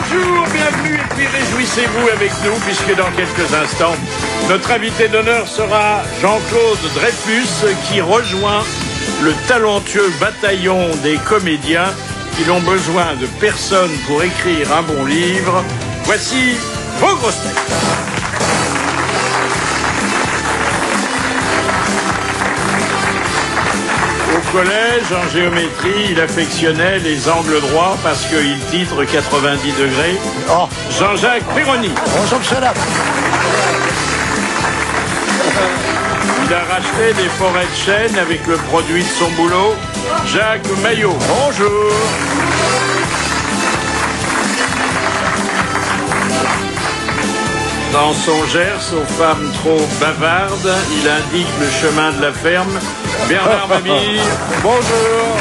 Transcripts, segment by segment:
Bonjour, bienvenue et puis réjouissez-vous avec nous puisque dans quelques instants, notre invité d'honneur sera Jean-Claude Dreyfus qui rejoint le talentueux bataillon des comédiens qui n'ont besoin de personne pour écrire un bon livre. Voici vos grosses têtes. Au collège, en géométrie, il affectionnait les angles droits parce qu'il titre 90 degrés. Oh. Jean-Jacques Perroni. Bonjour, monsieur là. Il a racheté des forêts de chêne avec le produit de son boulot. Jacques Maillot. Bonjour. Dans son Gers, aux femmes trop bavardes, il indique le chemin de la ferme. Bernard Mabille. Bonjour.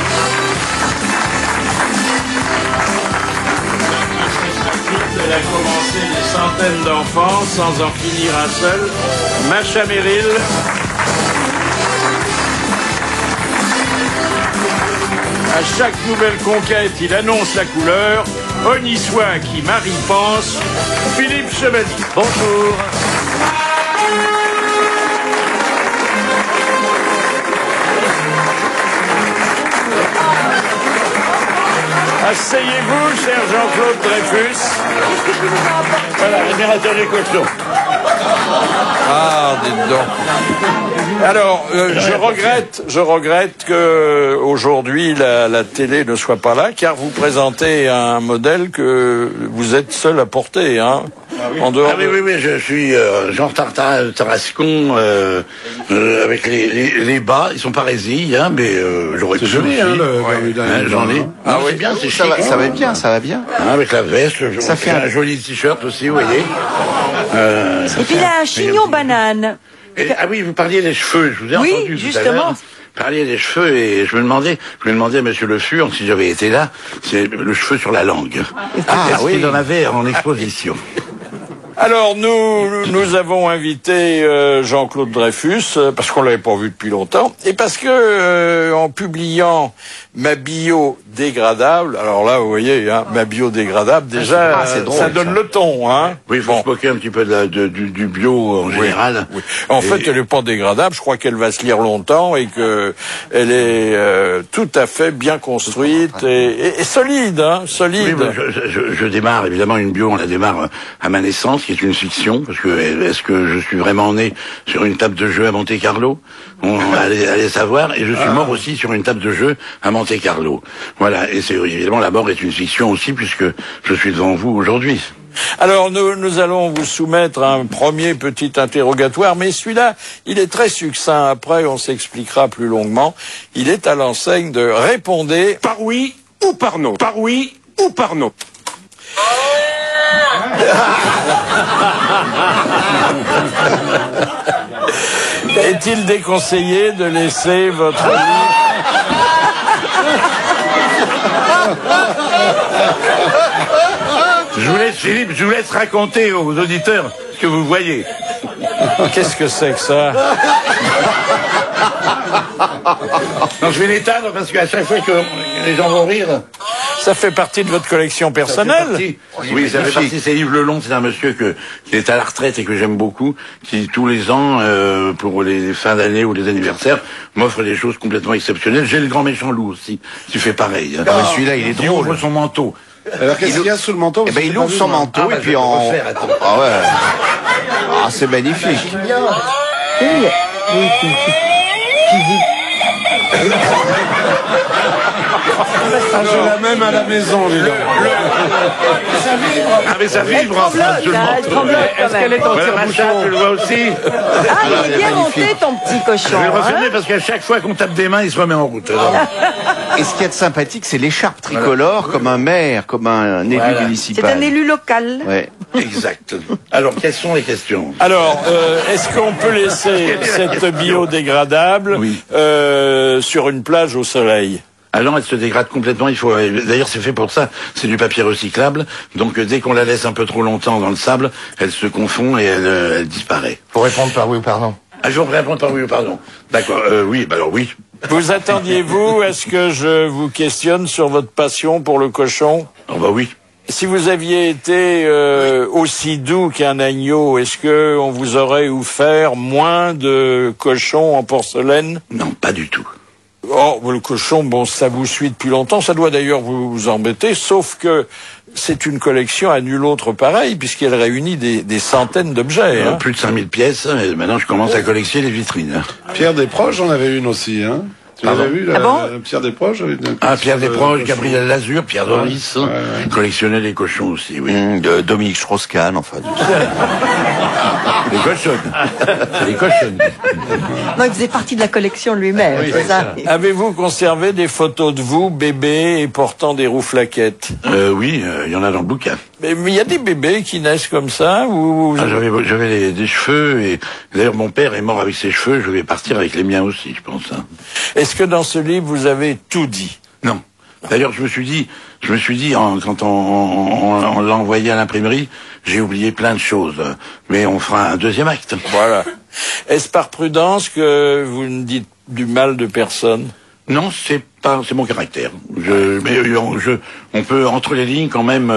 Elle a commencé des centaines d'enfants sans en finir un seul. Macha Merrill. À chaque nouvelle conquête, il annonce la couleur. Onissois qui Marie pense. Philippe Chevalier. Bonjour. Asseyez-vous, cher Jean-Claude Dreyfus. Voilà, l'admirateur des cochons. Ah, dites donc. Alors, je regrette que aujourd'hui la télé ne soit pas là, car vous présentez un modèle que vous êtes seul à porter, hein. En dehors Oui, je suis Jean Tarascon avec les bas, ils sont pas résils, hein, mais j'aurais pu joli, j'en ai. Ah oui, c'est bien, c'est chic. Ça va bien. Hein, avec la veste, Ça fait un joli t-shirt aussi, vous voyez. Et puis il a un chignon banane. Ah oui, vous parliez des cheveux, je vous ai Oui, entendu justement. tout à l'heure. Vous parliez des cheveux et je me demandais à Monsieur Le Fur, si j'avais été là, c'est le cheveu sur la langue. Est-ce qu'il en avait en exposition? Alors nous avons invité Jean-Claude Dreyfus parce qu'on l'avait pas vu depuis longtemps et parce que en publiant ma bio dégradable, alors là vous voyez, hein, ma bio dégradable déjà, c'est drôle, ça donne le ton, hein. Oui, il faut se moquer un petit peu du bio en général. Oui. En fait, elle est pas dégradable. Je crois qu'elle va se lire longtemps et que elle est tout à fait bien construite et solide, hein, solide. Oui, je démarre évidemment une bio, on la démarre à ma naissance, qui est une fiction, parce que est-ce que je suis vraiment né sur une table de jeu à Monte-Carlo? On allait savoir, et je suis mort aussi sur une table de jeu à Monte-Carlo. Voilà, et c'est évidemment la mort est une fiction aussi, puisque je suis devant vous aujourd'hui. Alors nous allons vous soumettre un premier petit interrogatoire, mais celui-là, il est très succinct. Après, on s'expliquera plus longuement. Il est à l'enseigne de répondez Par oui ou par non? Par oui ou par non? Est-il déconseillé de laisser votre Je vous laisse, Philippe, je vous laisse raconter aux auditeurs ce que vous voyez. Qu'est-ce que c'est que ça? Non, je vais l'éteindre parce qu'à chaque fois que les gens vont rire. Ça fait partie de votre collection personnelle? Oui, ça fait partie. C'est Yves Lelon, c'est un monsieur qui est à la retraite et que j'aime beaucoup, qui tous les ans, pour les fins d'année ou les anniversaires, m'offre des choses complètement exceptionnelles. J'ai le grand méchant loup aussi, qui fait pareil. Ah, mais celui-là, il est Il drôle. ouvre son manteau. Alors, qu'est-ce qu'il y a sous le manteau? Eh ben, il ouvre son manteau et puis en... Ah ouais. Ah, c'est magnifique. J'ai la même à la maison, les gars. Ah, mais ça vibre, Elle tremblote quand même. est en Voilà, Macha, tu le vois aussi. Ah, il est bien monté ton petit cochon. Je vais le hein. refermer parce qu'à chaque fois qu'on tape des mains, il se remet en route. Alors, Et ce qu'il y a de sympathique, c'est l'écharpe tricolore, comme un maire, comme un élu Voilà. municipal. C'est un élu local. Ouais. exact. Alors, quelles sont les questions? Alors, est-ce qu'on peut laisser cette biodégradable Oui. sur une plage au soleil? Ah non, elle se dégrade complètement. Il faut. D'ailleurs, c'est fait pour ça. C'est du papier recyclable. Donc, dès qu'on la laisse un peu trop longtemps dans le sable, elle se confond et elle disparaît. Faut répondre par oui ou par non. Ah, je vais répondre par oui ou pardon. D'accord. Oui. Bah alors oui. Vous attendiez-vous à ce que je vous questionne sur votre passion pour le cochon? Oh bah oui. Si vous aviez été aussi doux qu'un agneau, est-ce que on vous aurait offert moins de cochons en porcelaine? Non, pas du tout. Oh, le cochon, bon, ça vous suit depuis longtemps. Ça doit d'ailleurs vous embêter, sauf que c'est une collection à nul autre pareil, puisqu'elle réunit des centaines d'objets. Hein. Plus de 5000 pièces, et maintenant je commence à collectionner les vitrines. Pierre Desproges, j'en avais une aussi, hein. Tu l'avais vu, Pierre Desproges? Pierre Desproges, Gabriel Lazur, Pierre Doris, collectionnait les cochons aussi, oui. Dominique Strauss-Kahn, enfin. Les cochonnes. C'est les cochonnes. Non, il faisait partie de la collection lui-même, Oui, c'est ça. Avez-vous conservé des photos de vous, bébé, et portant des rouflaquettes? Oui, il y en a dans le bouquin. Mais il y a des bébés qui naissent comme ça ou... J'avais des cheveux, et d'ailleurs mon père est mort avec ses cheveux, je vais partir avec les miens aussi, je pense. Hein. Est-ce que dans ce livre, vous avez tout dit? Non. D'ailleurs, je me suis dit, quand on l'a envoyé à l'imprimerie, j'ai oublié plein de choses. Mais on fera un deuxième acte. Voilà. Est-ce par prudence que vous ne dites du mal de personne? Non, c'est mon caractère. On peut, entre les lignes, quand même,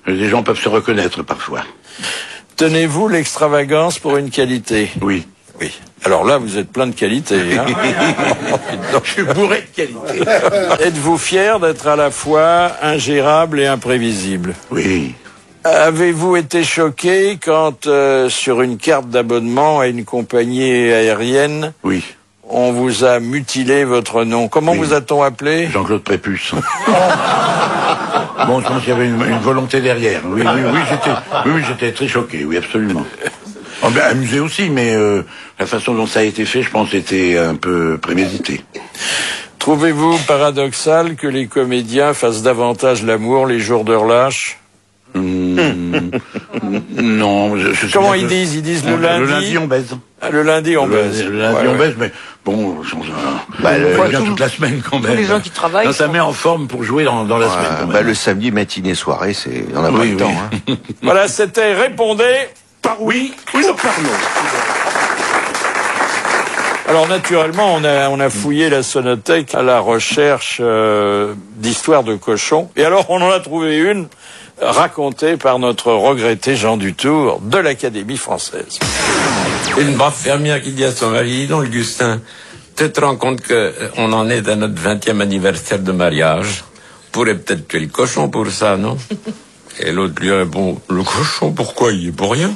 les gens peuvent se reconnaître parfois. Tenez-vous l'extravagance pour une qualité? Oui. Oui. Alors là, vous êtes plein de qualités. Hein. Je suis bourré de qualité. Êtes-vous fier d'être à la fois ingérable et imprévisible? Oui. Avez-vous été choqué quand, sur une carte d'abonnement à une compagnie aérienne, oui, on vous a mutilé votre nom? Comment vous a-t-on appelé? Jean-Claude Prépuce. Bon, je pense qu'il y avait une volonté derrière. Oui, j'étais très choqué, oui, absolument. Oh, ben, amusé aussi, mais la façon dont ça a été fait, je pense, était un peu prémédité. Trouvez-vous paradoxal que les comédiens fassent davantage l'amour les jours de relâche? Non. Comment ils disent? Ils disent le lundi. Le lundi, on baise. Ah, le lundi, on baise. Le lundi, on baise, mais bon, bien toute la semaine quand même. Tous les gens qui travaillent. Non, ça met en forme pour jouer dans la semaine. Quand même. Le samedi, matinée, soirée, on a pas le temps. Hein. Voilà, c'était Répondez par oui ou par non. Alors naturellement, on a fouillé la sonothèque à la recherche d'histoires de cochons. Et alors, on en a trouvé une racontée par notre regretté Jean Dutour de l'Académie française. Une brave fermière qui dit à son mari: dis donc, Augustin, tu te rends compte qu'on en est à notre 20e anniversaire de mariage? On pourrait peut-être tuer le cochon pour ça, non? Et l'autre lui répond: le cochon, pourquoi? Il est pour rien.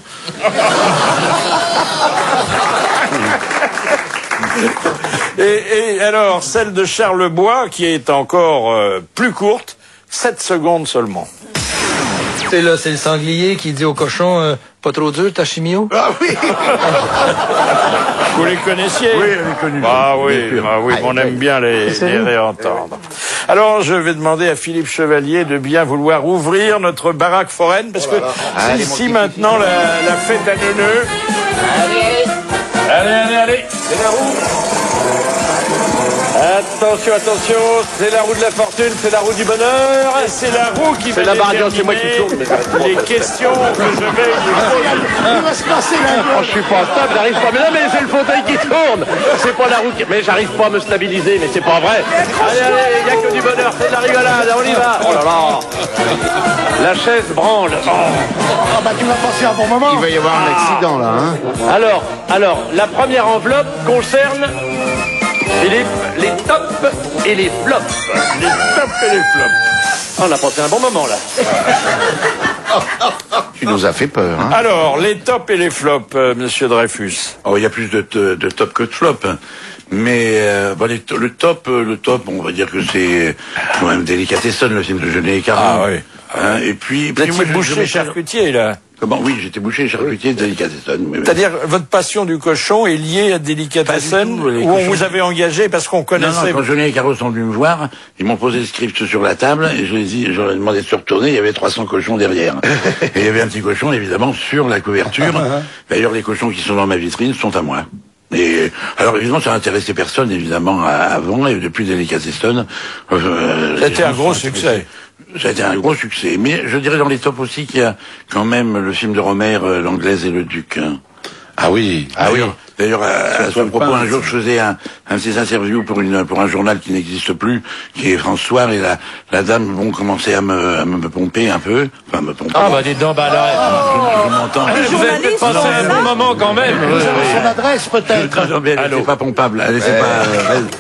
Et alors, celle de Charlebois, qui est encore plus courte, 7 secondes seulement. C'est le sanglier qui dit au cochon pas trop dur ta chimio. Ah oui. Vous les connaissiez? Oui, on les connaît. Ah oui, on aime bien les réentendre. Alors, je vais demander à Philippe Chevalier de bien vouloir ouvrir notre baraque foraine, parce que c'est ici maintenant la fête à neuneux. Allez, c'est la roue. Attention, c'est la roue de la fortune, c'est la roue du bonheur, et c'est la roue qui va déterminer c'est moi qui tourne. Les questions que je vais vous poser. Il va se passer là. Je suis pas stable, j'arrive pas. Mais non, mais c'est le fauteuil qui tourne. C'est pas la roue qui... Mais j'arrive pas à me stabiliser, mais c'est pas vrai. Allez, il y a que du bonheur, c'est de la rigolade, on y va. Oh là là. La chaise branle. Oh. Ah bah tu vas passer un bon moment. Il va y avoir un accident là, hein. Alors, la première enveloppe concerne... Philippe, les tops et les flops. Les tops et les flops. On a passé un bon moment, là. Tu nous as fait peur, hein. Alors, les tops et les flops, monsieur Dreyfus. Oh, il y a plus de top que de flop. Mais le top, on va dire que c'est quand même Delicatessen, le film de Jeunet et Caron. Ah oui. Hein, et puis Vous étiez boucher charcutier, là. Comment? Oui, j'étais boucher et charcutier de Delicatessen. C'est-à-dire, votre passion du cochon est liée à Delicatessen, où on vous avait engagé parce qu'on connaissait... Non, quand Jeunet et Caron sont venus me voir, ils m'ont posé le script sur la table, et je leur ai demandé de se retourner, il y avait 300 cochons derrière. Et il y avait un petit cochon, évidemment, sur la couverture. D'ailleurs, les cochons qui sont dans ma vitrine sont à moi. Et alors évidemment ça a intéressé personne évidemment avant, et depuis Delicatessen c'était un gros succès. Ça a été un gros succès, mais je dirais dans les tops aussi qu'il y a quand même le film de Rohmer, L'Anglaise et le Duc. Ah oui. D'ailleurs, à ce propos, un jour, je faisais un de ces interviews pour un journal qui n'existe plus, qui est France Soir, et la dame, commençait à me pomper un peu. Enfin, me pomper. Ah, bah, dis donc, alors. Je m'entends. Vous avez peut-être passé un bon moment quand même. Son adresse, peut-être. Elle n'était pas pompable. Elle était pas,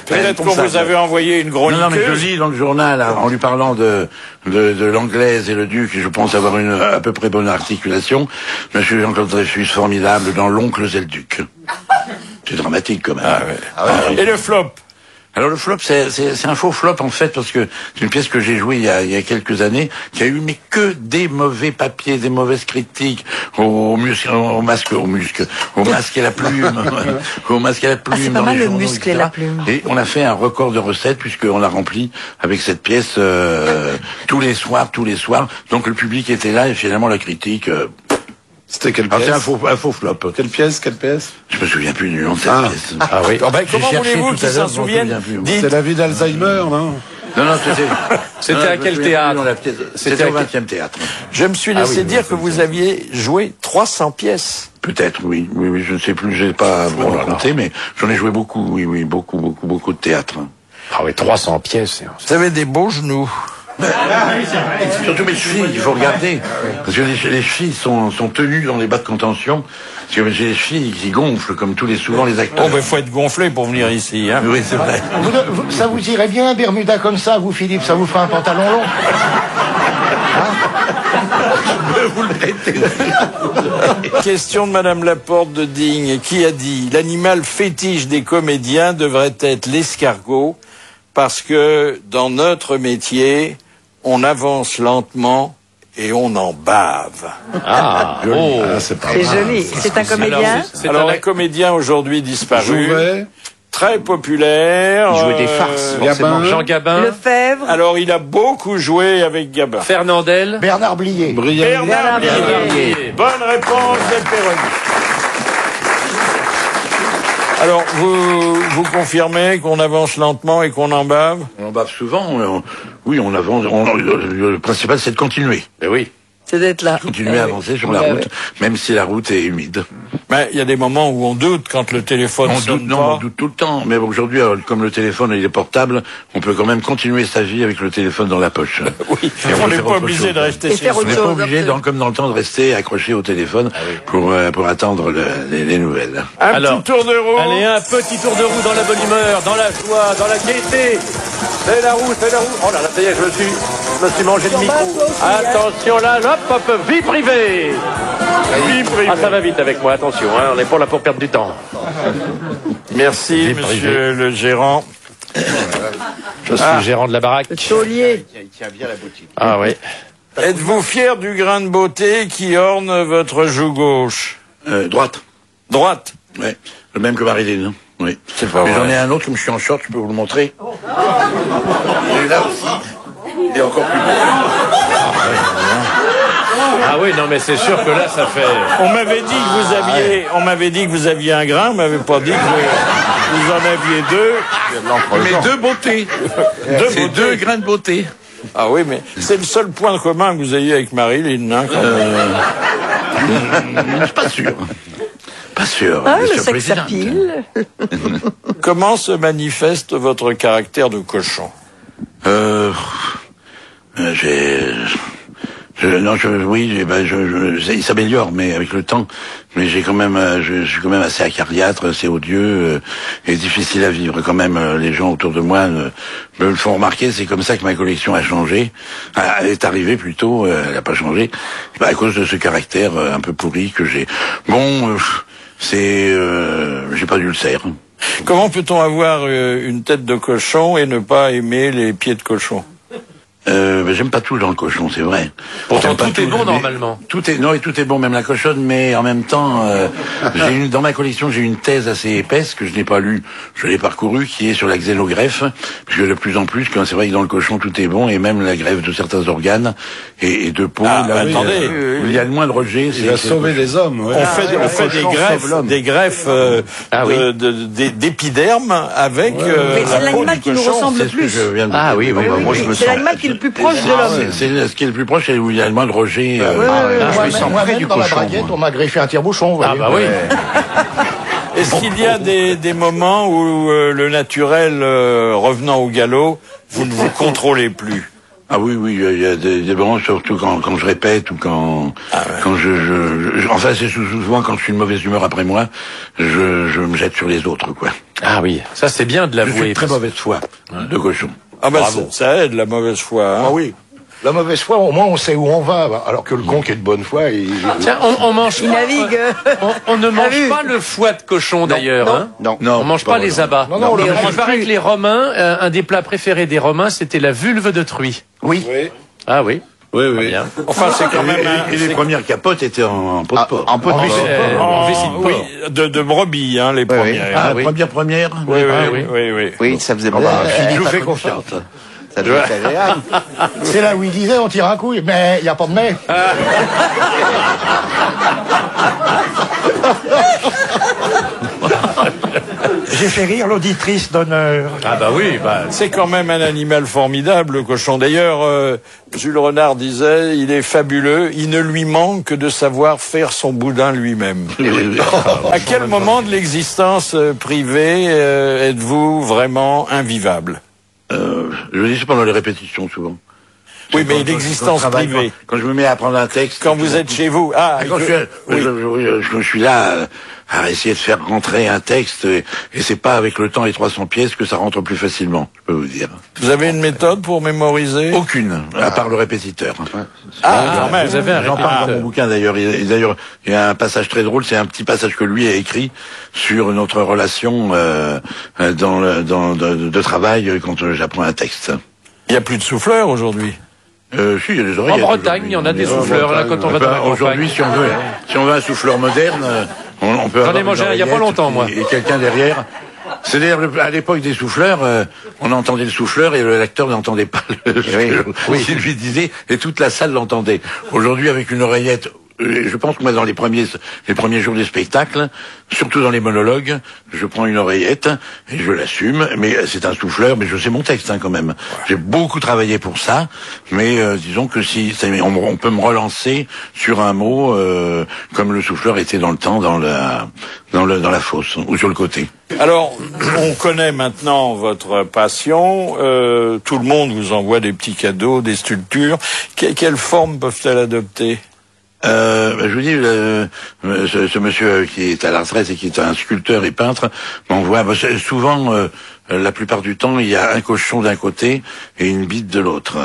peut-être qu'on vous avait envoyé une chronique. Non, mais je lis dans le journal, en lui parlant de l'anglaise et le duc, et je pense avoir une à peu près bonne articulation. Monsieur Jean-Claude Dreyfus, formidable, dans L'oncle et le duc. C'est dramatique, quand même. Et le flop? Alors le flop, c'est un faux flop en fait, parce que c'est une pièce que j'ai jouée il y a quelques années, qui a eu mais que des mauvais papiers, des mauvaises critiques au masque et la plume, au masque et la plume. Ah, c'est pas mal le muscle et la plume. Et on a fait un record de recettes puisqu'on l'a rempli avec cette pièce tous les soirs. Donc le public était là et finalement la critique. C'était quelle pièce? C'est un faux flop. Quelle pièce? Je me souviens plus du nom de cette pièce. Ah oui. Comment voulez-vous qu'ils s'en souviennent? C'est la vie d'Alzheimer, non? Non, c'était à quel théâtre? C'était au 20e théâtre. Je me suis laissé dire que vous aviez joué 300 pièces. Peut-être, oui, je ne sais plus, j'ai pas vraiment compté, mais j'en ai joué beaucoup, oui, beaucoup de théâtre. Ah oui, 300 pièces. Vous avez des beaux genoux. Surtout mes chevilles, il faut regarder. Parce que les chevilles sont tenues dans les bas de contention. Parce que j'ai les chevilles qui gonflent, comme souvent les acteurs. Oh, ben, faut être gonflé pour venir ici, hein. Oui, c'est vrai. Ça vous irait bien, un Bermuda comme ça, vous, Philippe? Ça vous fera un pantalon long? Vous le mettez. Question de Madame Laporte de Digne, qui a dit: l'animal fétiche des comédiens devrait être l'escargot, parce que dans notre métier, on avance lentement et on en bave. Ah, c'est joli. C'est un comédien? Alors, un comédien aujourd'hui disparu. Jouvet. Très populaire. Il jouait des farces. Gabin. Jean Gabin. Lefebvre. Alors, il a beaucoup joué avec Gabin. Fernandel. Bernard Blier. Bernard Blier. Bonne réponse de Péroni. Alors, vous confirmez qu'on avance lentement et qu'on en bave? On en bave souvent. Oui, on avance. Le principal, c'est de continuer. Ben oui. C'est d'être là. Continuer à avancer sur la route, même si la route est humide. Mais il y a des moments où on doute quand le téléphone sonne pas. On doute tout le temps. Mais aujourd'hui, comme le téléphone il est portable, on peut quand même continuer sa vie avec le téléphone dans la poche. Oui. On n'est pas obligé de rester chez On n'est pas obligé, comme dans le temps, de rester accroché au téléphone pour attendre les nouvelles. Petit tour de roue. Allez, un petit tour de roue dans la bonne humeur, dans la joie, dans la gaieté. C'est la roue. Oh là là, ça y est, je me suis mangé le micro. Attention là, hop, vie privée. Vie privée. Ah, ça va vite avec moi, attention, hein, on n'est pas là pour perdre du temps. Merci, monsieur le gérant. Je suis gérant de la baraque. Taulier. Il tient bien la boutique. Ah oui. Êtes-vous fier du grain de beauté qui orne votre joue gauche? Droite. Droite. Ouais. Le même que Marilyn. Oui. C'est pas Mais vrai. j'en ai un autre, comme je suis en short, je peux vous le montrer. Il est là aussi. Il est encore plus beau. Ah oui, non, mais c'est sûr que là, ça fait... On m'avait dit que vous aviez un grain, on m'avait pas dit que vous en aviez deux. Mais deux beautés. C'est deux grains de beauté. Ah oui, mais c'est le seul point commun que vous ayez avec Marilyn, hein, quand même. Je suis pas sûr. Pas sûr. Ah, Bien le sûr, sexe à présidente. pile. Comment se manifeste votre caractère de cochon? Il s'améliore, mais avec le temps. Mais j'ai quand même, je suis quand même assez acariâtre, assez odieux, et difficile à vivre. Quand même, les gens autour de moi me le font remarquer. C'est comme ça que ma collection a changé. Elle est arrivée plutôt, elle n'a pas changé. À cause de ce caractère un peu pourri que j'ai. Bon, j'ai pas d'ulcère. Comment peut-on avoir une tête de cochon et ne pas aimer les pieds de cochon? J'aime pas tout dans le cochon, c'est vrai. Pourtant, J'aime pas tout est bon, normalement. Tout est bon, même la cochonne, mais en même temps, dans ma collection, j'ai une thèse assez épaisse que je n'ai pas lue, je l'ai parcourue, qui est sur la xélogreffe, puisque de plus en plus, c'est vrai que dans le cochon, tout est bon, et même la greffe de certains organes et de peau. Attendez, il y a le moins de rejet. Il va sauver des hommes. Ouais. On fait des greffes d'épiderme avec Mais c'est l'animal qui nous ressemble le plus. Ah oui, moi je me C'est sens... l'animal qui est le plus proche de l'homme. C'est ce qui est le plus proche, c'est où il y a le moins de rejet. je me sens près Moi-même, du dans la cochon. braguette, on m'a greffé un tire-bouchon. Ah bah oui. Est-ce qu'il y a des moments où le naturel revenant au galop, vous ne vous contrôlez plus? Ah oui, il y a des moments, surtout quand je répète ou quand enfin c'est souvent quand je suis de mauvaise humeur après moi, je me jette sur les autres, quoi. Ah oui, ça c'est bien de l'avouer. Je suis très mauvaise foi de cochon. Ah bah ça aide la mauvaise foi. Hein. Ah oui. La mauvaise foi, au moins on sait où on va, alors que le con qui est de bonne foi, Tiens, on mange. Il navigue. On ne mange pas le foie de cochon d'ailleurs. Hein. Non. On mange pas les abats. Non, il paraît que les Romains, un des plats préférés des Romains, c'était la vulve de truie. Oui. Ah oui. Oui. Bien. Enfin, c'est quand même. Et les premières capotes étaient en pot de porc. En pot de porc. En vessie de porc. Oui, de brebis, hein, les premières. Ah, oui. première. Oui. Oui, ça faisait bon. Je vous fais confiance. Ça devait être agréable. C'est là où il disait on tire un coup, mais il n'y a pas de nez. J'ai fait rire l'auditrice d'honneur. Ah bah oui, c'est quand même un animal formidable, le cochon. D'ailleurs, Jules Renard disait, il est fabuleux, il ne lui manque que de savoir faire son boudin lui-même. À quel moment de l'existence privée êtes-vous vraiment invivable? Je dis pendant les répétitions, souvent. Oui, mais l'existence privée. Quand je me mets à prendre un texte. Quand vous êtes chez vous. Je suis là à essayer de faire rentrer un texte, et c'est pas avec le temps et 300 pièces que ça rentre plus facilement, je peux vous dire. Vous avez une méthode pour mémoriser? Aucune, à part le répétiteur. Quand même. Vous avez un J'en parle dans mon répétiteur. bouquin d'ailleurs. D'ailleurs, il y a un passage très drôle, c'est un petit passage que lui a écrit sur notre relation de travail quand j'apprends un texte. Il n'y a plus de souffleurs aujourd'hui. Si, il y a des oreillettes. En Bretagne, il y en a des souffleurs, là, quand on va dans la campagne. Aujourd'hui, si on veut un souffleur moderne, on peut J'en ai avoir mangé un il y a pas oreillette longtemps, moi. Et quelqu'un derrière. C'est d'ailleurs à l'époque des souffleurs, on entendait le souffleur et le lecteur n'entendait pas ce qu'il lui disait, et toute la salle l'entendait. Aujourd'hui, avec une oreillette, je pense que moi, dans les premiers jours des spectacles, surtout dans les monologues, je prends une oreillette et je l'assume, mais c'est un souffleur, mais je sais mon texte, quand même. J'ai beaucoup travaillé pour ça, mais disons que on peut me relancer sur un mot, comme le souffleur était dans le temps, dans la fosse, ou sur le côté. Alors, on connaît maintenant votre passion. Tout le monde vous envoie des petits cadeaux, des sculptures. Quelle forme peuvent-elles adopter? Je vous dis, ce monsieur qui est à la retraite et qui est un sculpteur et peintre m'envoie souvent, la plupart du temps, il y a un cochon d'un côté et une bite de l'autre.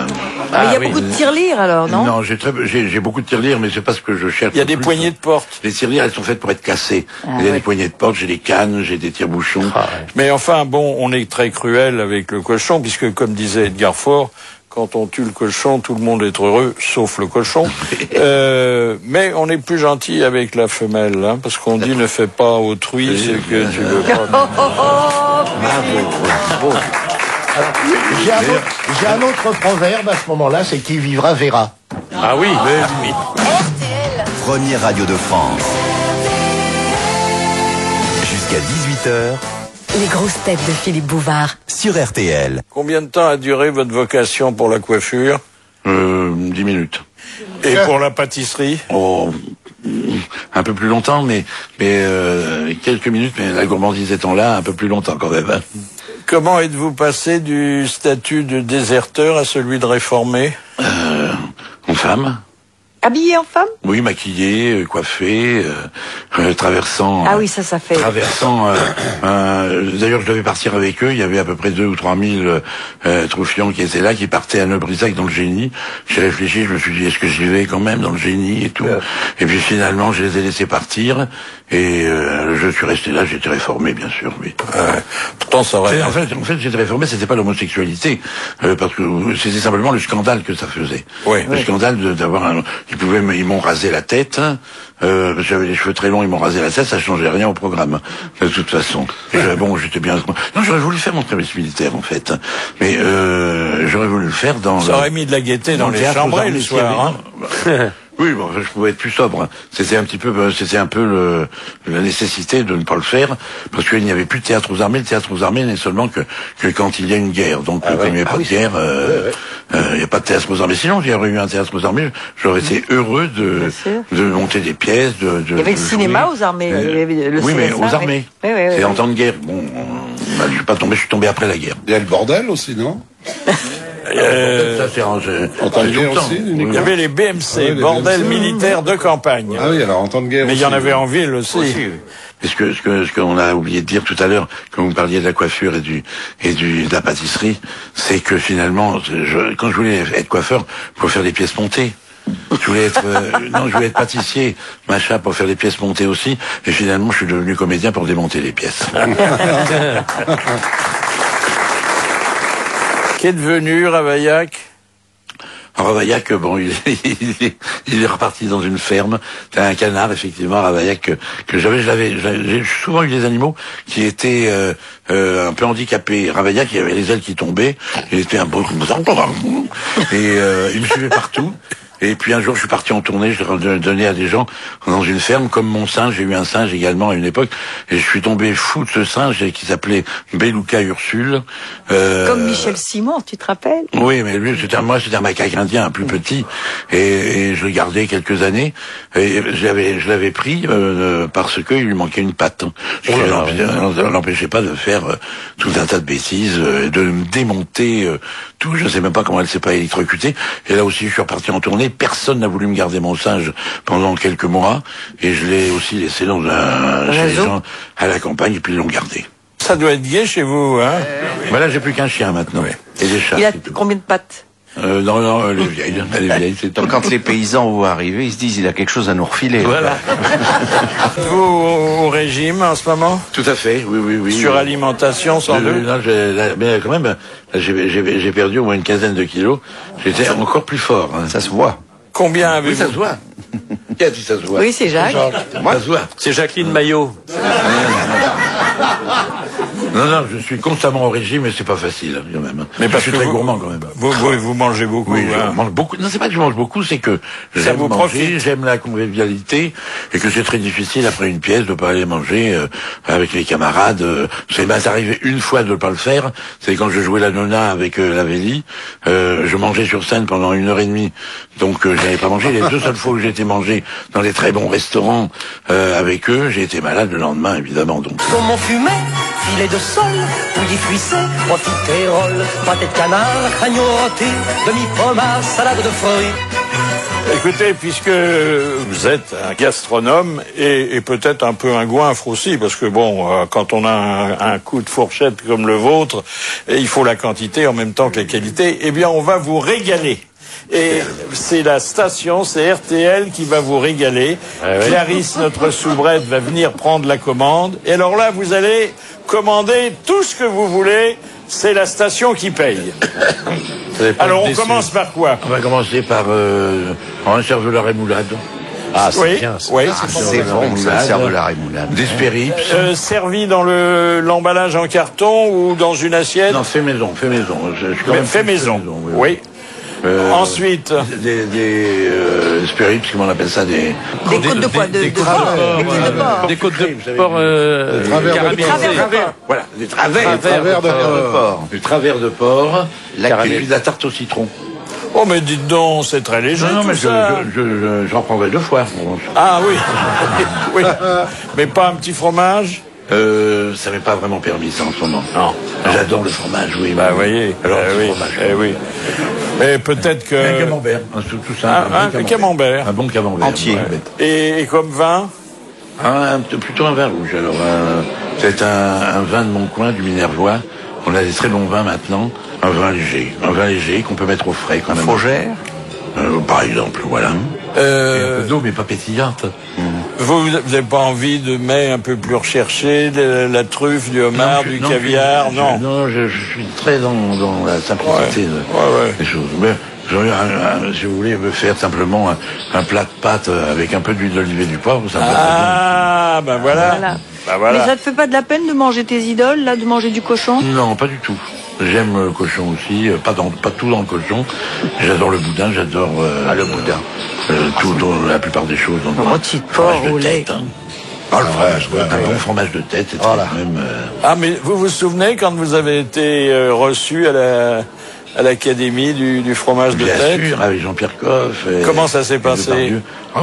Il y a beaucoup de tirelires alors, non? Non, j'ai beaucoup de tirelires, mais c'est pas ce que je cherche. Il y a des poignées de porte. Les tirelires, elles sont faites pour être cassées. Il y a des poignées de porte, j'ai des cannes, j'ai des tire-bouchons. Mais enfin, bon, on est très cruel avec le cochon, puisque comme disait Edgar Faure, quand on tue le cochon, tout le monde est heureux, sauf le cochon. Mais on est plus gentil avec la femelle, hein, parce qu'on dit ne fais pas autrui ce que tu veux pas. J'ai un autre proverbe à ce moment-là, c'est qui vivra verra. Ah oui. Première radio de France. Jusqu'à 18h. Les grosses têtes de Philippe Bouvard. Sur RTL. Combien de temps a duré votre vocation pour la coiffure? 10 minutes. Et pour la pâtisserie? Un peu plus longtemps, mais quelques minutes, mais la gourmandise étant là, un peu plus longtemps quand même. Comment êtes-vous passé du statut de déserteur à celui de réformé? En femme. Habillé en femme? Oui, maquillé, coiffé, traversant. Ah oui, ça fait. Traversant. D'ailleurs, je devais partir avec eux. Il y avait à peu près 2 ou 3 000 troufions qui étaient là, qui partaient à Neubrissac dans le Génie. J'ai réfléchi, je me suis dit, est-ce que j'y vais quand même dans le Génie et tout. Et puis finalement, je les ai laissés partir. Et je suis resté là. J'ai été réformé, bien sûr. Oui. Pourtant, ça aurait. En fait, j'étais réformé. C'était pas l'homosexualité, parce que c'était simplement le scandale que ça faisait. Oui. Le scandale d'avoir un. Ils m'ont rasé la tête, j'avais les cheveux très longs, ils m'ont rasé la tête, ça changeait rien au programme, de toute façon. Bon, j'étais bien... Non, j'aurais voulu faire mon service militaire, en fait. Mais j'aurais voulu le faire dans... Ça aurait mis de la gaieté dans les chambres le soir, hein. Oui, bon, je pouvais être plus sobre. C'était un peu la nécessité de ne pas le faire, parce qu'il n'y avait plus de théâtre aux armées. Le théâtre aux armées n'est seulement que quand il y a une guerre. Donc, comme il n'y avait pas de guerre, il n'y a pas de théâtre aux armées. Sinon, il y aurait eu un théâtre aux armées, j'aurais été heureux de monter des pièces, il y avait le cinéma aux armées. Oui, mais aux armées. C'est en temps de guerre. Bon, je suis tombé après la guerre. Il y a le bordel aussi, non? Ça s'est rangé. En temps de guerre aussi, il y avait les BMC, bordel militaire de campagne. Ah oui, alors en temps de guerre. Mais il y en avait en ville aussi. Et ce qu'on a oublié de dire tout à l'heure, quand vous parliez de la coiffure et de la pâtisserie, c'est que finalement, quand je voulais être coiffeur, pour faire des pièces montées. Je voulais être pâtissier, machin, pour faire des pièces montées aussi. Et finalement, je suis devenu comédien pour démonter les pièces. Qu'est devenu Ravaillac? Ravaillac, bon, il est reparti dans une ferme. C'est un canard, effectivement, Ravaillac, que j'ai souvent eu des animaux qui étaient un peu handicapés. Ravaillac, il y avait les ailes qui tombaient. Il était un beau... Et il me suivait partout. Et puis un jour, je suis parti en tournée, je l'ai donné à des gens dans une ferme, comme mon singe. J'ai eu un singe également à une époque, et je suis tombé fou de ce singe qui s'appelait Beluca Ursule. Comme Michel Simon, tu te rappelles? Oui, mais lui, c'était un macaque indien, un plus petit, et je le gardais quelques années, et je l'avais pris parce que il lui manquait une patte. Ce qui l'empêchait pas de faire tout un tas de bêtises, de me démonter tout. Je sais même pas comment elle s'est pas électrocutée. Et là aussi, je suis reparti en tournée. Personne n'a voulu me garder mon singe pendant quelques mois, et je l'ai aussi laissé chez les gens à la campagne, et puis ils l'ont gardé. Ça doit être gai chez vous, hein? Voilà, j'ai plus qu'un chien maintenant. Et des chats. Il a combien de pattes? Non, elle est vieille, c'est tout. Quand les paysans vont arriver, ils se disent, il a quelque chose à nous refiler. Voilà. Vous au régime en ce moment? Tout à fait, oui. Sur alimentation, sans doute? Non, mais quand même, j'ai perdu au moins une quinzaine de kilos. J'étais encore plus fort. Hein. Ça se voit. Combien avez-vous? Oui, ça se voit. Qui a dit ça se voit? Oui, c'est Jacques. Moi, ça se voit. C'est Jacqueline Maillot. Non, je suis constamment au régime, et c'est pas facile, quand même. Mais parce je suis très gourmand, quand même. Vous mangez beaucoup. Oui, je mange beaucoup. Non, c'est pas que je mange beaucoup, c'est que j'aime manger, j'aime la convivialité, et que c'est très difficile, après une pièce, de pas aller manger avec les camarades. C'est arrivé une fois de ne pas le faire, c'est quand je jouais la nonna avec la Vélie. Je mangeais sur scène pendant 1h30, donc je n'avais pas mangé. Les 2 seules fois où j'ai été manger dans des très bons restaurants avec eux, j'ai été malade le lendemain, évidemment. Donc. Saumon fumé, filet de sol, bouillie cuissée, profiterole, pâté de canard, agneau rôti, demi-fromage, salade de fruits. Écoutez, puisque vous êtes un gastronome et peut-être un peu un goinfre aussi, parce que bon, quand on a un coup de fourchette comme le vôtre, il faut la quantité en même temps que la qualité, eh bien on va vous régaler. Et c'est la station, c'est RTL qui va vous régaler. Clarisse, notre soubrette, va venir prendre la commande. Et alors là, vous allez commander tout ce que vous voulez. C'est la station qui paye. Alors on commence par quoi? On va commencer par un cervelas rémoulade. Ah, c'est oui, bien. Oui, c'est bon, ça, cervelas rémoulade. Des spérips. Servi dans l'emballage en carton ou dans une assiette? Non, fait maison. Fait maison, oui. Ensuite, des spérips, comment on appelle ça, des côtes de pois, des côtes de porc, caramélisées. Voilà, des travers de porc. Du travers de porc, et puis de la tarte au citron. Oh, mais dites donc, c'est très léger. Non, mais ça. j'en prendrai 2 fois. Ah oui, oui. Mais pas un petit fromage? Ça m'est pas vraiment permis ça en ce moment. Non. J'adore le fromage, oui. Bah voyez. Alors le fromage. Oui. Mais peut-être que. Un camembert, tout ça. Un camembert. Un bon camembert. Entier. Ouais. Et comme vin? Plutôt un vin rouge. Alors, c'est un vin de mon coin, du Minervois. On a des très bons vins maintenant. Un vin léger qu'on peut mettre au frais quand même. Fougère par exemple, voilà. Un peu d'eau, mais pas pétillante. Vous n'avez pas envie de mets un peu plus recherchés, de la truffe, du homard, du caviar? Non, je suis très dans la simplicité des choses. Mais si vous voulez me faire simplement un plat de pâtes avec un peu d'huile d'olive et du poivre, ça me va. Ben voilà. Mais ça te fait pas de la peine de manger tes idoles, là, de manger du cochon? Non, pas du tout. J'aime le cochon aussi, pas tout dans le cochon. J'adore le boudin, j'adore... le boudin. la plupart des choses. Rôti de porc au lait. Oh, le fromage, un bon fromage de tête, c'est quand même... Ah, mais vous vous souvenez quand vous avez été reçu à l'Académie du fromage de tête? Bien sûr, avec Jean-Pierre Coff. Comment ça s'est passé?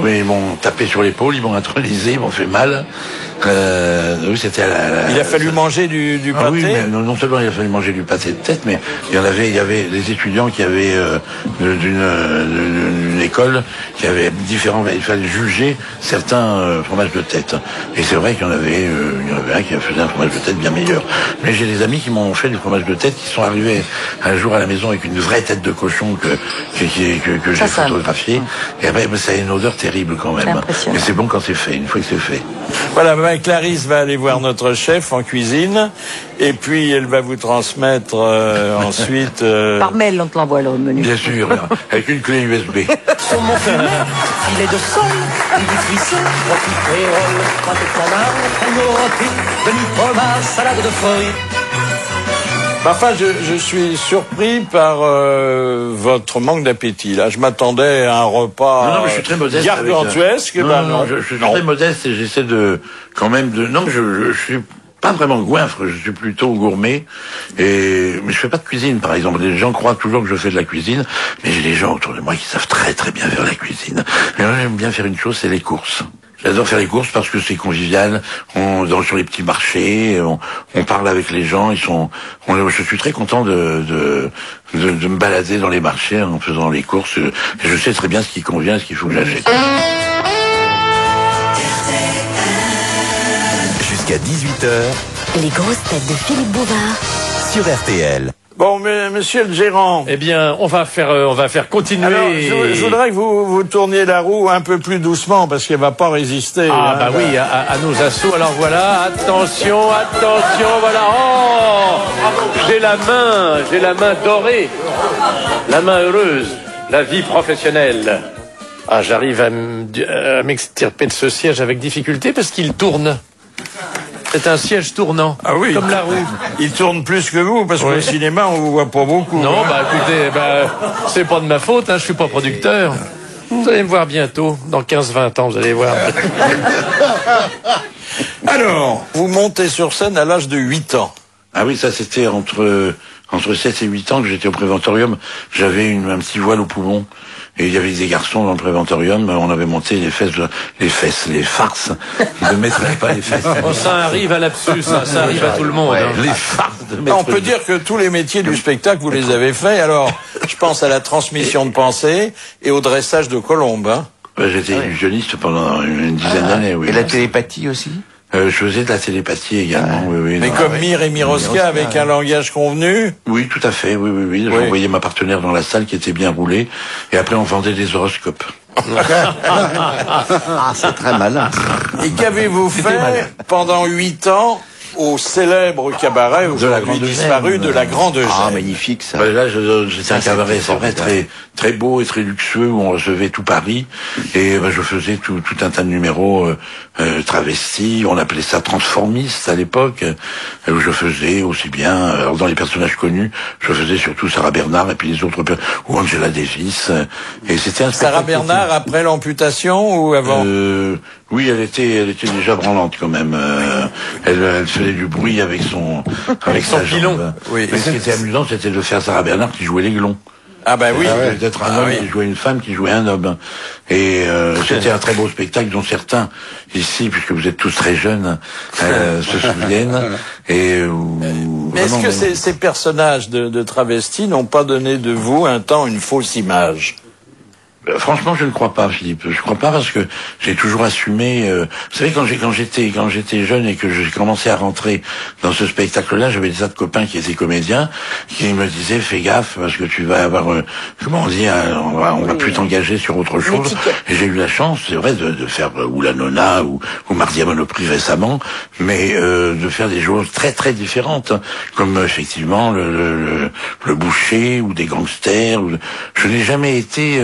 Mais ils m'ont tapé sur l'épaule, ils m'ont intronisé, ils m'ont fait mal. Oui, c'était il a fallu manger du pâté. Oui, mais non seulement il a fallu manger du pâté de tête, mais il y avait des étudiants qui avaient d'une école qui avaient différents. Il fallait juger certains fromages de tête. Et c'est vrai qu'il y en avait un qui faisait un fromage de tête bien meilleur. Mais j'ai des amis qui m'ont fait du fromage de tête, qui sont arrivés un jour à la maison avec une vraie tête de cochon que j'ai photographiée. Et après, ça a une odeur terrible quand même. Mais c'est bon quand c'est fait, une fois que c'est fait. Voilà, Clarisse va aller voir notre chef en cuisine et puis elle va vous transmettre ensuite... Par mail, on te l'envoie le menu. Bien sûr, avec une clé USB. Saumon fumé, filet de sole, du frisson, rôti pérole, pâte de canard, agneau rôti, demi-fromage, salade de fruits. Enfin, je suis surpris par votre manque d'appétit. Là, je m'attendais à un repas non, mais je suis très modeste gargantuesque. Non, je suis très modeste et j'essaie non, je suis pas vraiment goinfre, je suis plutôt gourmet. Mais je fais pas de cuisine, par exemple. Les gens croient toujours que je fais de la cuisine, mais j'ai des gens autour de moi qui savent très très bien faire la cuisine. Mais moi, j'aime bien faire une chose, c'est les courses. J'adore faire les courses parce que c'est convivial. Sur les petits marchés, on parle avec les gens. Je suis très content de me balader dans les marchés en faisant les courses. Je sais très bien ce qui convient, ce qu'il faut que j'achète. Jusqu'à 18h. Les grosses têtes de Philippe Bouvard Sur RTL. Bon, mais monsieur le gérant. Eh bien, on va faire continuer. Alors, je voudrais que vous tourniez la roue un peu plus doucement parce qu'elle va pas résister. Ah, bah oui, à nos assauts. Alors voilà, attention, voilà. Oh, j'ai la main dorée. La main heureuse. La vie professionnelle. Ah, j'arrive à m'extirper de ce siège avec difficulté parce qu'il tourne. C'est un siège tournant. Ah oui. Comme la roue. Il tourne plus que vous, parce qu'au cinéma, on vous voit pas beaucoup. Non, écoutez, c'est pas de ma faute, je suis pas producteur. Vous allez me voir bientôt, dans 15-20 ans, vous allez voir. Alors, vous montez sur scène à l'âge de 8 ans. Ah oui, ça c'était entre 7 et 8 ans que j'étais au préventorium. J'avais un petit voile au poumon. Et il y avait des garçons dans le préventorium, on avait monté les farces. Ils ne mettraient pas les fesses. Oh, ça arrive à l'absus, ça arrive à tout le monde. Les farces. On peut dire que tous les métiers du spectacle, vous les avez faits. Alors, je pense à la transmission de pensée et au dressage de colombes. J'étais illusionniste pendant une dizaine d'années, oui. Et la télépathie aussi? Je faisais de la télépathie également, oui. Mais comme Mir et Miroska, avec un langage convenu? Oui, tout à fait, oui. J'envoyais ma partenaire dans la salle qui était bien roulée, et après on vendait des horoscopes. C'est très malin. Et qu'avez-vous fait pendant 8 ans au célèbre cabaret aujourd'hui disparu de la Grande Gêne? Ah, magnifique ça. Là, c'était un cabaret, c'est vrai, très beau et très luxueux où on recevait tout Paris. Et je faisais tout un tas de numéros travestis. On appelait ça transformiste à l'époque. Où je faisais aussi bien, alors dans les personnages connus, je faisais surtout Sarah Bernard et puis les autres ou Angela Davis. Et c'était un Sarah Bernard après l'amputation ou avant? Oui, elle était déjà branlante quand même. Elle faisait du bruit avec son pilon. Oui. Mais ce qui était amusant, c'était de faire Sarah Bernard qui jouait l'aiglon. Ah bah oui. D'être un homme qui jouait une femme qui jouait un homme. Et c'était un très beau spectacle dont certains ici, puisque vous êtes tous très jeunes, se souviennent. Mais est-ce que ces personnages de travestis n'ont pas donné de vous un temps une fausse image? Franchement, je ne crois pas, Philippe. Je crois pas parce que j'ai toujours assumé. Vous savez, quand j'étais jeune et que j'ai commencé à rentrer dans ce spectacle-là, j'avais des tas de copains qui étaient comédiens qui me disaient fais gaffe parce que tu vas avoir comment on dit, on va plus t'engager sur autre chose. Et j'ai eu la chance, c'est vrai, de faire ou la Nona ou Mardi à Monoprix récemment, mais de faire des choses très très différentes, comme effectivement le boucher ou des gangsters. Je n'ai jamais été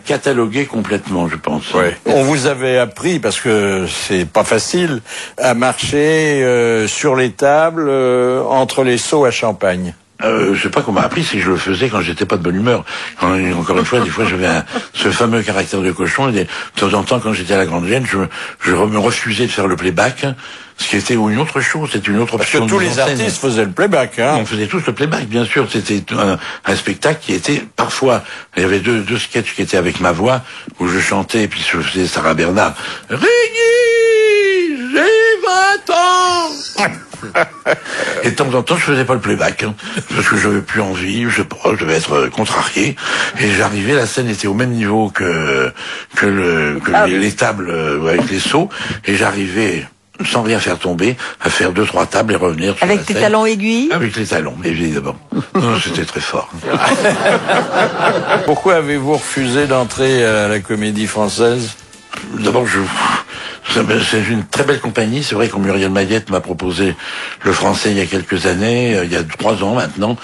catalogué complètement, je pense. Ouais. On vous avait appris, parce que c'est pas facile, à marcher sur les tables entre les seaux à champagne. Je sais pas qu'on m'a appris, c'est que je le faisais quand j'étais pas de bonne humeur. Encore une fois, des fois j'avais ce fameux caractère de cochon, et de temps en temps, quand j'étais à la Grande Gêne, je me refusais de faire le playback, ce qui était une autre chose, c'était une autre option. Parce que tous les artistes faisaient le playback, hein. On faisait tous le playback, bien sûr. C'était un spectacle qui était, parfois, il y avait deux sketchs qui étaient avec ma voix, où je chantais, et puis je faisais Sarah Bernard. Régis, j'ai 20 ans! Et de temps en temps, je faisais pas le playback, hein, parce que j'avais plus envie, je sais pas, je devais être contrarié, et j'arrivais, la scène était au même niveau que les tables avec les seaux, et j'arrivais, sans rien faire tomber, à faire 2-3 tables et revenir sur avec tes talons aiguilles? Avec les talons, évidemment. Non, c'était très fort. Pourquoi avez-vous refusé d'entrer à la Comédie Française? D'abord, c'est une très belle compagnie. C'est vrai que Muriel Mayette m'a proposé le français il y a quelques années, il y a 3 ans maintenant.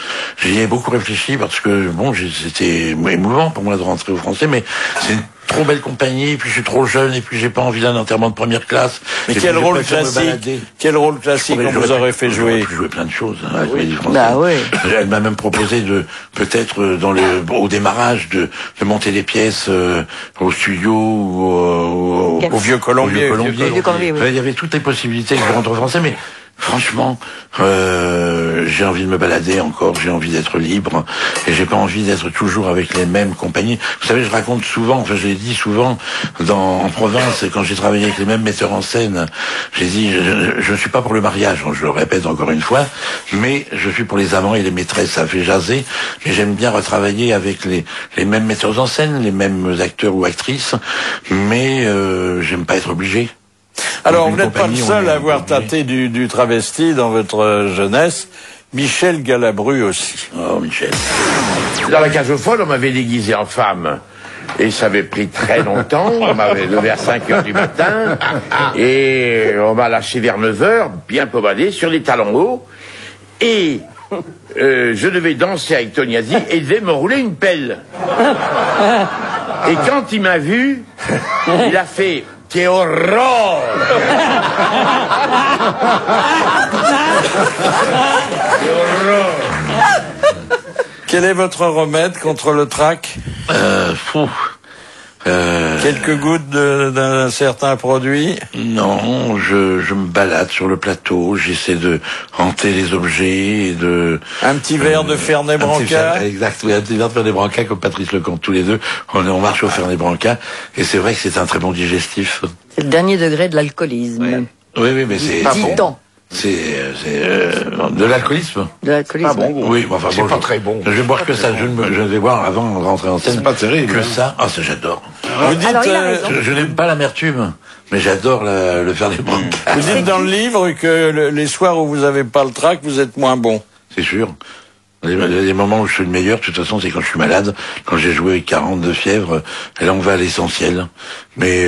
J'y ai beaucoup réfléchi parce que, bon, c'était émouvant pour moi de rentrer au français, mais c'est une trop belle compagnie, et puis je suis trop jeune, et puis j'ai pas envie d'un enterrement de première classe. Mais quel rôle classique on vous aurait fait jouer? J'aurais pu jouer plein de choses, hein, avec Comédie Française. Bah oui. Elle m'a même proposé de, peut-être, au démarrage, de monter des pièces, au studio, ou au Vieux Colombier. Il y avait toutes les possibilités que je rentre au français, mais franchement, j'ai envie de me balader encore, j'ai envie d'être libre, et j'ai pas envie d'être toujours avec les mêmes compagnies. Vous savez, je raconte souvent, enfin je l'ai dit souvent, en province, quand j'ai travaillé avec les mêmes metteurs en scène, j'ai dit, je ne suis pas pour le mariage, je le répète encore une fois, mais je suis pour les amants et les maîtresses, ça fait jaser, mais j'aime bien retravailler avec les mêmes metteurs en scène, les mêmes acteurs ou actrices, mais j'aime pas être obligé. Alors, vous n'êtes pas le seul à avoir tâté du travesti dans votre jeunesse. Michel Galabru aussi. Oh, Michel. Dans la cage aux folles, on m'avait déguisé en femme. Et ça avait pris très longtemps. On m'avait levé à 5h du matin. Et on m'a lâché vers 9h, bien pommadé, sur les talons hauts. Et je devais danser avec Toniasi et il devait me rouler une pelle. Et quand il m'a vu, il a fait... ¡Qué horror! ¡Qué horror! Quel est votre remède contre le trac? Quelques gouttes d'un certain produit? Non, je me balade sur le plateau, j'essaie de hanter les objets et de... Un petit verre de Fernet Branca? Exact, oui, un petit verre de Fernet Branca comme Patrice Lecomte, tous les deux. On marche au Fernet Branca, et c'est vrai que c'est un très bon digestif. C'est le dernier degré de l'alcoolisme. Ouais. Oui, mais c'est... Pas bon. C'est de l'alcoolisme. De l'alcoolisme. Pas bon. Oui, enfin c'est pas très bon. Je vais boire que ça. Je ne vais boire avant de rentrer en scène. C'est pas terrible. Que ça. Ah, ça j'adore. Vous dites, je n'aime pas l'amertume, mais j'adore le faire des branques. Vous dites dans le livre que les soirs où vous n'avez pas le trac, vous êtes moins bon. C'est sûr. Les moments où je suis le meilleur, de toute façon, c'est quand je suis malade, quand j'ai joué avec 40 de fièvre, et là on va à l'essentiel. Mais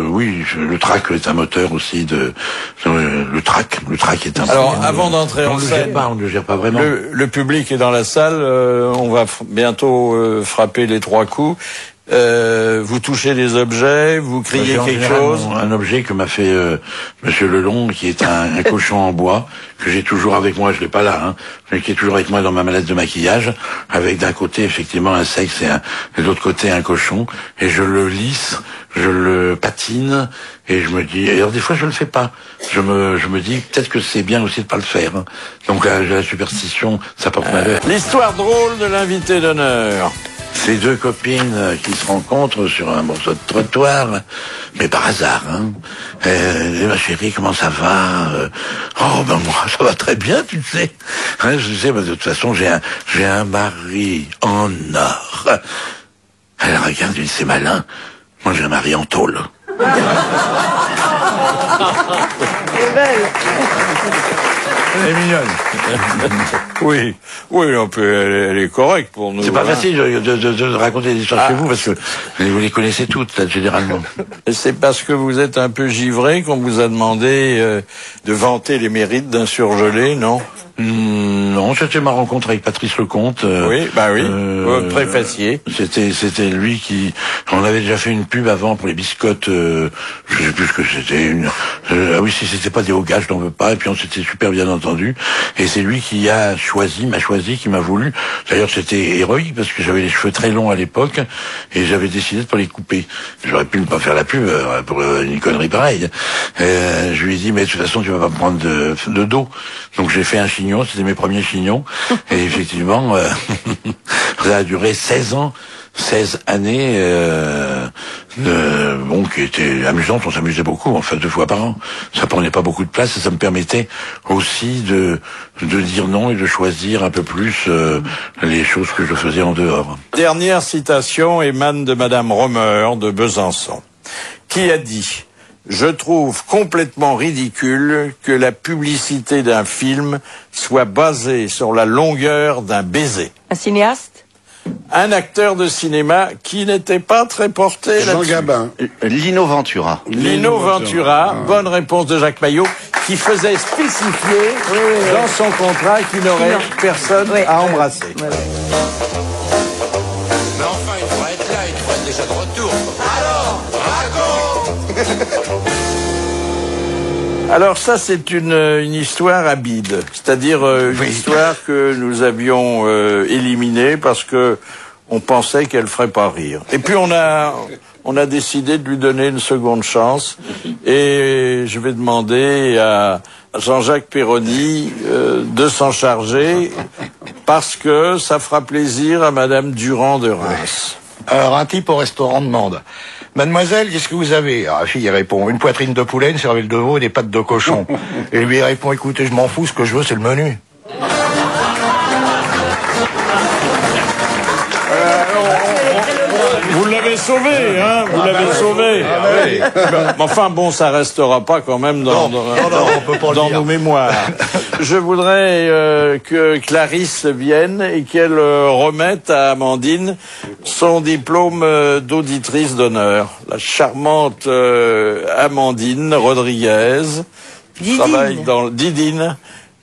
oui, le trac est un moteur aussi le trac est un... Alors, avant d'entrer en scène, on ne le gère pas vraiment. Le public est dans la salle, on va bientôt frapper les 3 coups. Vous touchez des objets, vous criez quelque chose. Un objet que m'a fait Monsieur Lelon, qui est un cochon en bois, que j'ai toujours avec moi, je l'ai pas là, hein, mais qui est toujours avec moi dans ma mallette de maquillage, avec d'un côté effectivement un sexe et de l'autre côté un cochon, et je le lisse, je le patine, et je me dis, et alors des fois je le fais pas. Je me dis peut-être que c'est bien aussi de pas le faire. Hein. Donc la superstition, ça porte malheur. L'histoire drôle de l'invité d'honneur. Ces 2 copines qui se rencontrent sur un morceau de trottoir, mais par hasard, hein. Ma chérie, comment ça va? Oh, ben moi, ça va très bien, tu le sais. Hein, je sais, de toute façon, j'ai un mari en or. Elle regarde, elle dit, c'est malin. Moi, j'ai un mari en tôle. C'est belle. Elle est mignonne. Oui, elle est correcte pour nous. C'est pas facile de raconter des histoires chez vous, parce que vous les connaissez toutes, là, généralement. C'est parce que vous êtes un peu givré qu'on vous a demandé de vanter les mérites d'un surgelé, non? Non, c'était ma rencontre avec Patrice Lecomte. Oui, votre préfacier. C'était lui qui... On avait déjà fait une pub avant pour les biscottes, je sais plus ce que c'était. Ah oui, si c'était pas des hauts gars, je n'en veux pas. Et puis on s'était super bien entendu. Et c'est lui qui m'a choisi, qui m'a voulu. D'ailleurs, c'était héroïque parce que j'avais les cheveux très longs à l'époque et j'avais décidé de pas les couper. J'aurais pu ne pas faire la pub pour une connerie pareille. Je lui ai dit, mais de toute façon, tu vas pas me prendre de dos. Donc j'ai fait un chignon, c'était mes premiers chignons. Et effectivement, ça a duré 16 années, qui étaient amusantes. On s'amusait beaucoup, enfin 2 fois par an. Ça prenait pas beaucoup de place et ça me permettait aussi de dire non et de choisir un peu plus les choses que je faisais en dehors. Dernière citation émane de Madame Romer de Besançon, qui a dit: je trouve complètement ridicule que la publicité d'un film soit basée sur la longueur d'un baiser. Un cinéaste? Un acteur de cinéma qui n'était pas très porté Jean là-dessus. Gabin. Lino Ventura. Lino Ventura, bonne réponse de Jacques Maillot, qui faisait spécifier dans son contrat qu'il n'aurait personne à embrasser. Mais enfin, il faut être là, il faut être déjà de retour. Alors, raconte. Alors ça, c'est une histoire à bide, c'est-à-dire une histoire que nous avions éliminée parce que on pensait qu'elle ferait pas rire. Et puis on a décidé de lui donner une seconde chance et je vais demander à Jean-Jacques Perroni de s'en charger parce que ça fera plaisir à Madame Durand de Reims. Alors, un type au restaurant demande: mademoiselle, qu'est-ce que vous avez? Alors, la fille répond: une poitrine de poulet, une cervelle de veau et des pattes de cochon. Et lui répond: écoutez, je m'en fous, ce que je veux, c'est le menu. Vous l'avez sauvé, hein? Vous l'avez sauvé. oui. Mais enfin, bon, ça restera pas quand même dans nos mémoires. Je voudrais que Clarisse vienne et qu'elle remette à Amandine son diplôme d'auditrice d'honneur. La charmante Amandine Rodriguez, Didine,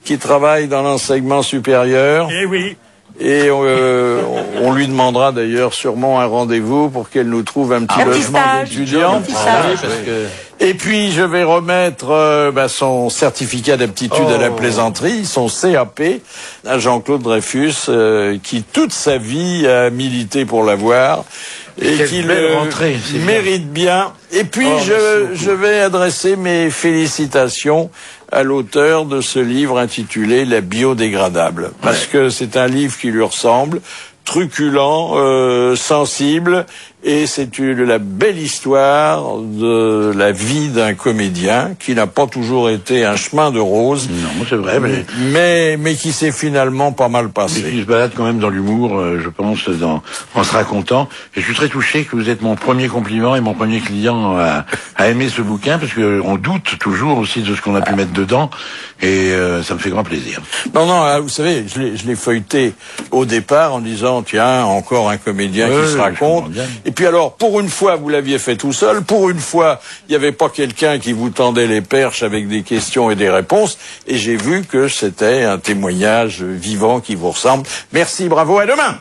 qui travaille dans l'enseignement supérieur. Eh oui. Et on lui demandera d'ailleurs sûrement un rendez-vous pour qu'elle nous trouve un petit logement d'étudiant. Et puis je vais remettre son certificat d'aptitude à la plaisanterie, son CAP, à Jean-Claude Dreyfus, qui toute sa vie a milité pour l'avoir et qui le mérite bien. Et puis je vais adresser mes félicitations à l'auteur de ce livre intitulé La biodégradable, parce que c'est un livre qui lui ressemble, truculent, sensible, et c'est la belle histoire de la vie d'un comédien qui n'a pas toujours été un chemin de roses. Non, c'est vrai, mais qui s'est finalement pas mal passé. Mais qui se balade quand même dans l'humour, je pense, en se racontant. Et je suis très touché que vous êtes mon premier compliment et mon premier client à aimer ce bouquin, parce que on doute toujours aussi de ce qu'on a pu mettre dedans, et ça me fait grand plaisir. Non, vous savez, je l'ai feuilleté au départ en disant, tiens, encore un comédien qui se raconte. Et puis alors, pour une fois, vous l'aviez fait tout seul. Pour une fois, il n'y avait pas quelqu'un qui vous tendait les perches avec des questions et des réponses. Et j'ai vu que c'était un témoignage vivant qui vous ressemble. Merci, bravo, à demain.